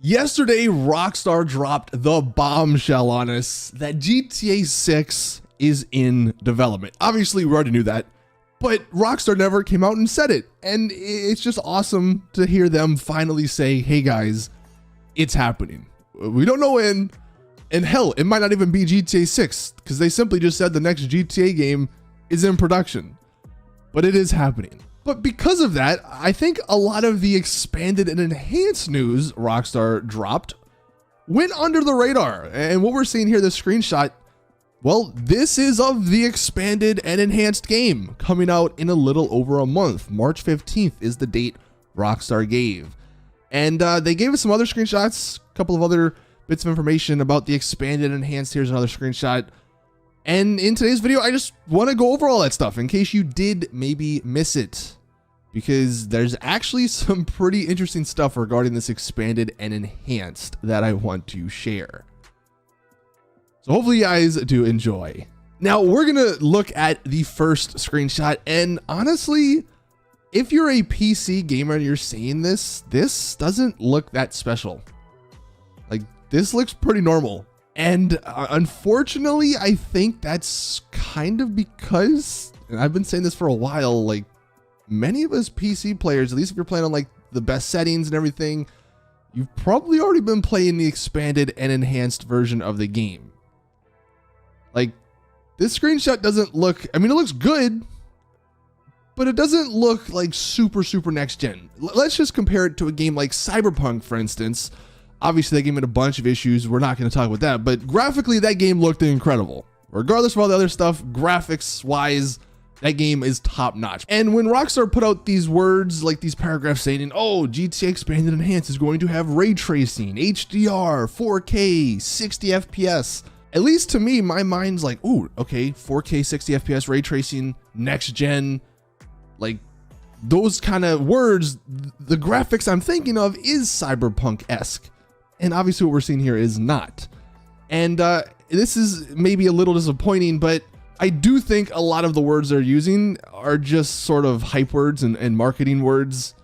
Yesterday, Rockstar dropped the bombshell on us that GTA 6 is in development. Obviously, we already knew that, but Rockstar never came out and said it. And it's just awesome to hear them finally say, hey guys, it's happening. We don't know when, and hell, it might not even be GTA 6 because they simply just said the next GTA game is in production, but it is happening. But because of that, I think a lot of the expanded and enhanced news Rockstar dropped went under the radar. And what we're seeing here, this screenshot, well, this is of the expanded and enhanced game coming out in a little over a month. March 15th is the date Rockstar gave. And they gave us some other screenshots, a couple of other bits of information about the expanded and enhanced. Here's another screenshot. And in today's video, I just want to go over all that stuff in case you did maybe miss it, because there's actually some pretty interesting stuff regarding this expanded and enhanced that I want to share. So hopefully you guys do enjoy. Now we're going to look at the first screenshot, and honestly, if you're a PC gamer and you're seeing this doesn't look that special. Like, this looks pretty normal. And unfortunately, I think that's kind of because, and I've been saying this for a while, like many of us PC players, at least if you're playing on like the best settings and everything, you've probably already been playing the expanded and enhanced version of the game. Like, this screenshot doesn't look, I mean, it looks good, but it doesn't look like super next gen. Let's just compare it to a game like Cyberpunk, for instance. Obviously, that game had a bunch of issues. We're not going to talk about that, but graphically, that game looked incredible. Regardless of all the other stuff, graphics-wise, that game is top-notch. And when Rockstar put out these words, like these paragraphs saying, oh, GTA Expanded and Enhanced is going to have ray tracing, HDR, 4K, 60 FPS, at least to me, my mind's like, ooh, okay, 4K, 60 FPS, ray tracing, next gen, like those kind of words, the graphics I'm thinking of is Cyberpunk-esque. And obviously what we're seeing here is not. And this is maybe a little disappointing, but I do think a lot of the words they're using are just sort of hype words and marketing words.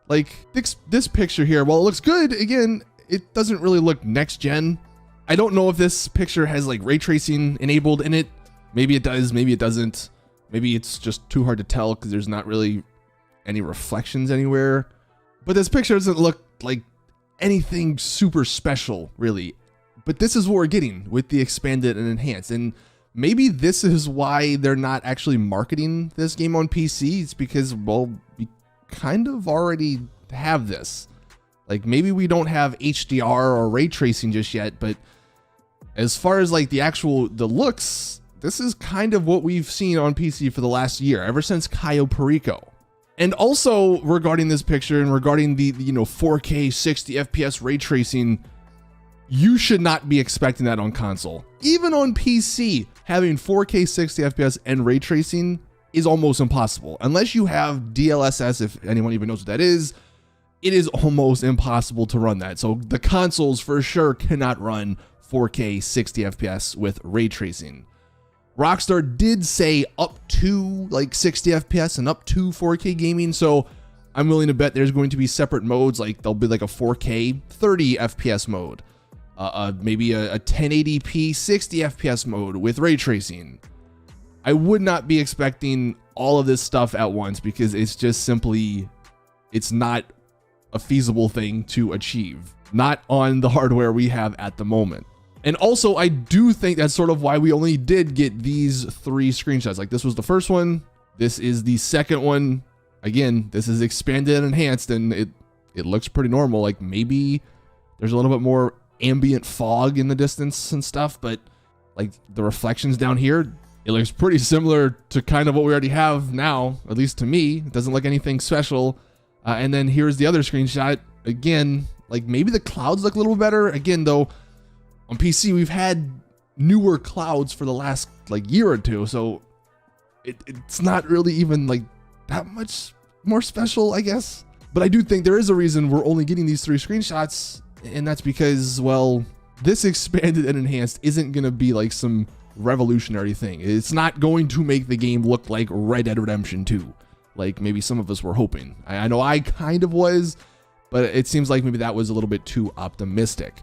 Like this picture here, while it looks good, again, it doesn't really look next gen. I don't know if this picture has like ray tracing enabled in it. Maybe it does, maybe it doesn't. Maybe it's just too hard to tell because there's not really any reflections anywhere. But this picture doesn't look like anything super special, really. But this is what we're getting with the expanded and enhanced. And maybe this is why they're not actually marketing this game on PC. It's because, well, we kind of already have this. Like, maybe we don't have HDR or ray tracing just yet, but as far as like the looks, this is kind of what we've seen on PC for the last year, ever since Cayo Perico. And also regarding this picture and regarding the 4K 60 FPS ray tracing, you should not be expecting that on console. Even on PC, having 4K 60 FPS and ray tracing is almost impossible. Unless you have DLSS, if anyone even knows what that is, it is almost impossible to run that. So the consoles for sure cannot run 4K 60 FPS with ray tracing. Rockstar did say up to like 60 FPS and up to 4K gaming, so I'm willing to bet there's going to be separate modes, like there'll be like a 4K 30 FPS mode, maybe a 1080p 60 FPS mode with ray tracing. I would not be expecting all of this stuff at once because it's just simply, it's not a feasible thing to achieve, not on the hardware we have at the moment. And also, I do think that's sort of why we only did get these 3 screenshots. Like, this was the first one. This is the second one. Again, this is expanded and enhanced, and it looks pretty normal. Like, maybe there's a little bit more ambient fog in the distance and stuff, but like the reflections down here, it looks pretty similar to kind of what we already have now, at least to me. It doesn't look anything special. And then here's the other screenshot. Again, like maybe the clouds look a little better. Again, though, on PC, we've had newer clouds for the last like year or two, so it's not really even like that much more special, I guess. But I do think there is a reason we're only getting these 3 screenshots, and that's because, well, this expanded and enhanced isn't going to be like some revolutionary thing. It's not going to make the game look like Red Dead Redemption 2, like maybe some of us were hoping. I know I kind of was, but it seems like maybe that was a little bit too optimistic.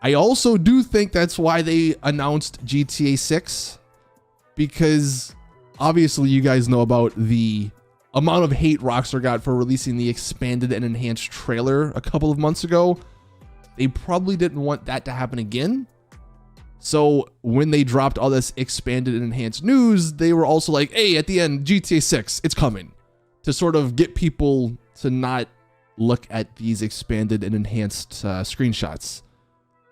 I also do think that's why they announced GTA 6, because obviously you guys know about the amount of hate Rockstar got for releasing the expanded and enhanced trailer a couple of months ago. They probably didn't want that to happen again. So when they dropped all this expanded and enhanced news, they were also like, hey, at the end, GTA 6, it's coming, to sort of get people to not look at these expanded and enhanced screenshots.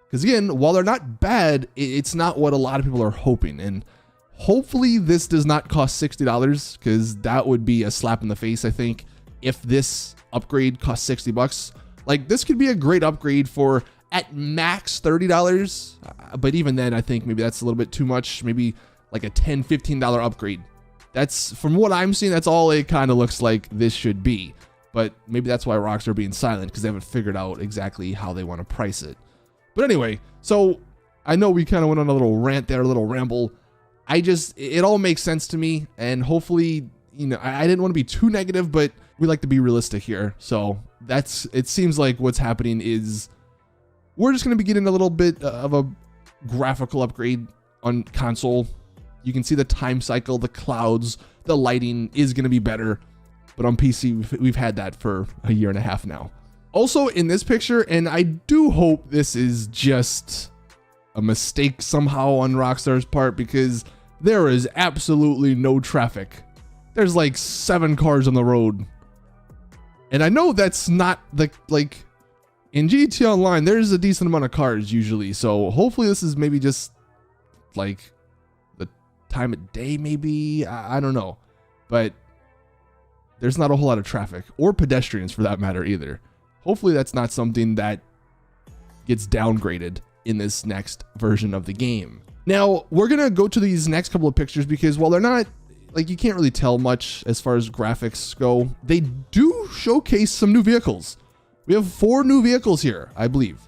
Because again, while they're not bad, it's not what a lot of people are hoping. And hopefully this does not cost $60, because that would be a slap in the face, I think, if this upgrade costs $60. Like, this could be a great upgrade for at max $30, but even then, I think maybe that's a little bit too much. Maybe like a $10, $15 upgrade. That's, from what I'm seeing, that's all it kind of looks like this should be. But maybe that's why Rockstar are being silent, because they haven't figured out exactly how they want to price it. But anyway, so I know we kind of went on a little rant there, a little ramble. It all makes sense to me, and hopefully, you know, I didn't want to be too negative, but we like to be realistic here. So it seems like what's happening is we're just going to be getting a little bit of a graphical upgrade on console. You can see the time cycle, the clouds, the lighting is going to be better. But on PC, we've had that for a year and a half now. Also in this picture, and I do hope this is just a mistake somehow on Rockstar's part, because there is absolutely no traffic. There's like 7 cars on the road. And I know that's not like in GTA Online, there's a decent amount of cars usually. So hopefully this is maybe just like the time of day, maybe. I don't know. But there's not a whole lot of traffic, or pedestrians for that matter either. Hopefully that's not something that gets downgraded in this next version of the game. Now, we're going to go to these next couple of pictures, because while they're not, like, you can't really tell much as far as graphics go, they do showcase some new vehicles. We have 4 new vehicles here, I believe.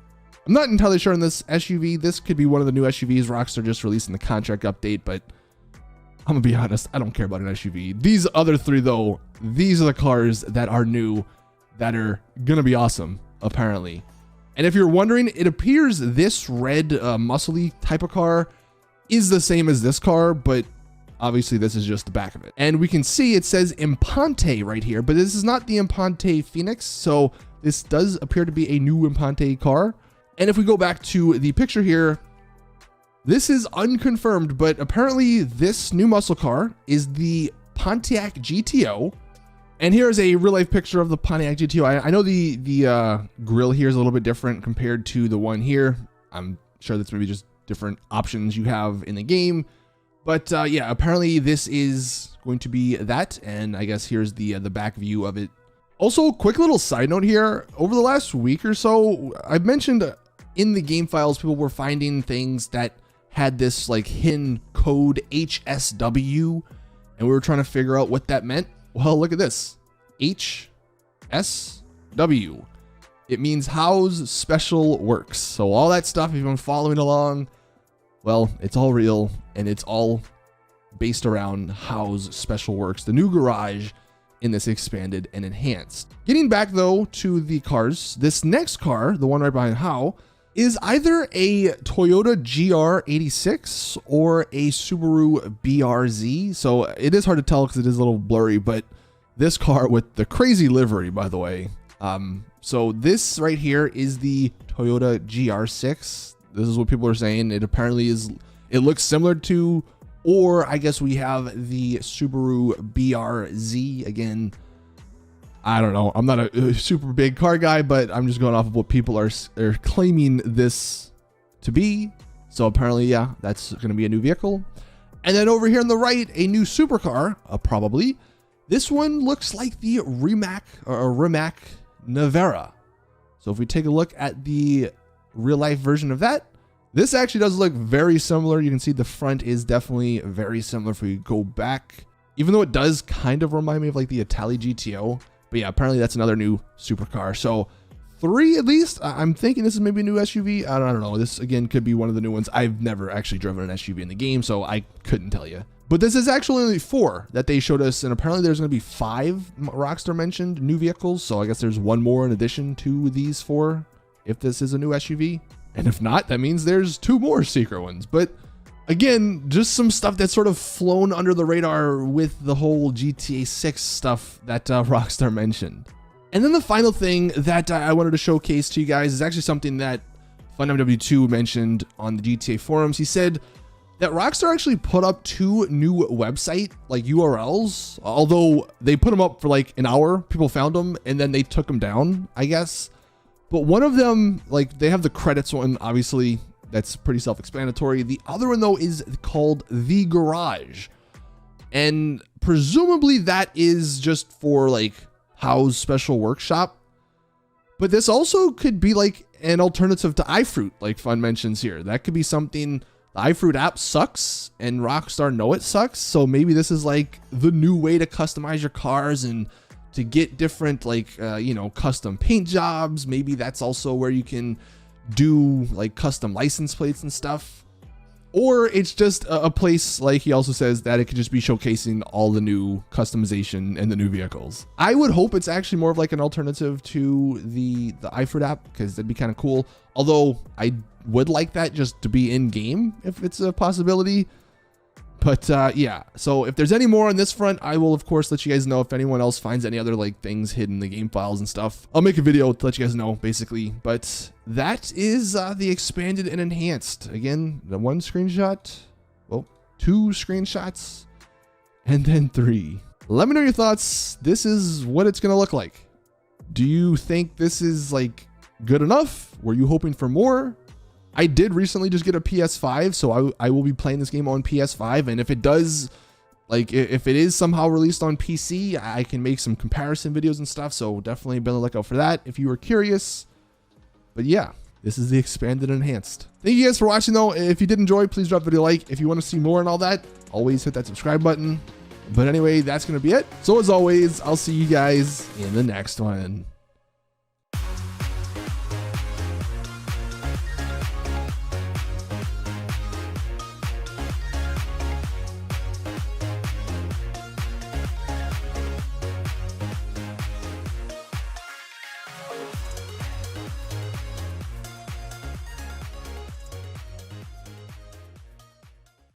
I'm not entirely sure on this SUV. This could be one of the new SUVs. Rockstar just releasing the contract update, but I'm gonna be honest, I don't care about an SUV. These other 3 though, these are the cars that are new, that are gonna be awesome, apparently. And if you're wondering, it appears this red muscly type of car is the same as this car, but obviously this is just the back of it. And we can see it says Impante right here, but this is not the Impante Phoenix, so this does appear to be a new Impante car. And if we go back to the picture here, this is unconfirmed, but apparently this new muscle car is the Pontiac Gto. And here's a real life picture of the Pontiac Gto. I know the grill here is a little bit different compared to the one here. I'm sure that's maybe just different options you have in the game. But yeah, apparently this is going to be that. And I guess here's the back view of it. Also, quick little side note here. Over the last week or so, I've mentioned in the game files, people were finding things that had this like hidden code HSW, and we were trying to figure out what that meant. Well, look at this. HSW. It means How's Special Works. So all that stuff, if you've been following along, well, it's all real, and it's all based around How's Special Works, the new garage in this expanded and enhanced. Getting back though to the cars, this next car, the one right behind How, is either a Toyota GR86 or a Subaru BRZ. So it is hard to tell because it is a little blurry, but this car with the crazy livery, by the way. So this right here is the Toyota GR6. This is what people are saying. It apparently is, it looks similar to, or I guess we have the Subaru BRZ. Again, I don't know. I'm not a super big car guy, but I'm just going off of what people are claiming this to be. So apparently, yeah, that's going to be a new vehicle. And then over here on the right, a new supercar, probably. This one looks like the Rimac Nevera. So if we take a look at the real life version of that, this actually does look very similar. You can see the front is definitely very similar if we go back, even though it does kind of remind me of like the Itali GTO. But yeah, apparently that's another new supercar. So 3 at least. I'm thinking this is maybe a new SUV. I don't know. This again could be one of the new ones. I've never actually driven an SUV in the game, so I couldn't tell you. But this is actually only 4 that they showed us, and apparently there's going to be 5 Rockstar mentioned new vehicles. So I guess there's 1 more in addition to these 4 if this is a new SUV. And if not, that means there's 2 more secret ones. But again, just some stuff that's sort of flown under the radar with the whole GTA 6 stuff that Rockstar mentioned. And then the final thing that I wanted to showcase to you guys is actually something that FunMW2 mentioned on the GTA forums. He said that Rockstar actually put up 2 new website like URLs, although they put them up for like an hour. People found them and then they took them down, I guess. But one of them, like they have the credits one, obviously that's pretty self-explanatory. The other one though is called The Garage. And presumably that is just for like Howe's Special Workshop. But this also could be like an alternative to iFruit, like Fun mentions here. That could be something. The iFruit app sucks and Rockstar know it sucks. So maybe this is like the new way to customize your cars and to get different like, you know, custom paint jobs. Maybe that's also where you can do like custom license plates and stuff. Or it's just a place, like he also says, that it could just be showcasing all the new customization and the new vehicles. I would hope it's actually more of like an alternative to the iFruit app, because that'd be kind of cool. Although I would like that just to be in game if it's a possibility. But yeah, so if there's any more on this front, I will of course let you guys know. If anyone else finds any other like things hidden in the game files and stuff, I'll make a video to let you guys know basically. But that is the expanded and enhanced. Again, the 1 screenshot, well, 2 screenshots, and then 3. Let me know your thoughts. This is what it's gonna look like. Do you think this is like good enough? Were you hoping for more? I did recently just get a PS5, so I will be playing this game on PS5. And if it does, like, if it is somehow released on PC, I can make some comparison videos and stuff. So definitely be on the lookout for that if you were curious. But yeah, this is the expanded and enhanced. Thank you guys for watching though. If you did enjoy, please drop a video like. If you want to see more and all that, always hit that subscribe button. But anyway, that's going to be it. So as always, I'll see you guys in the next one.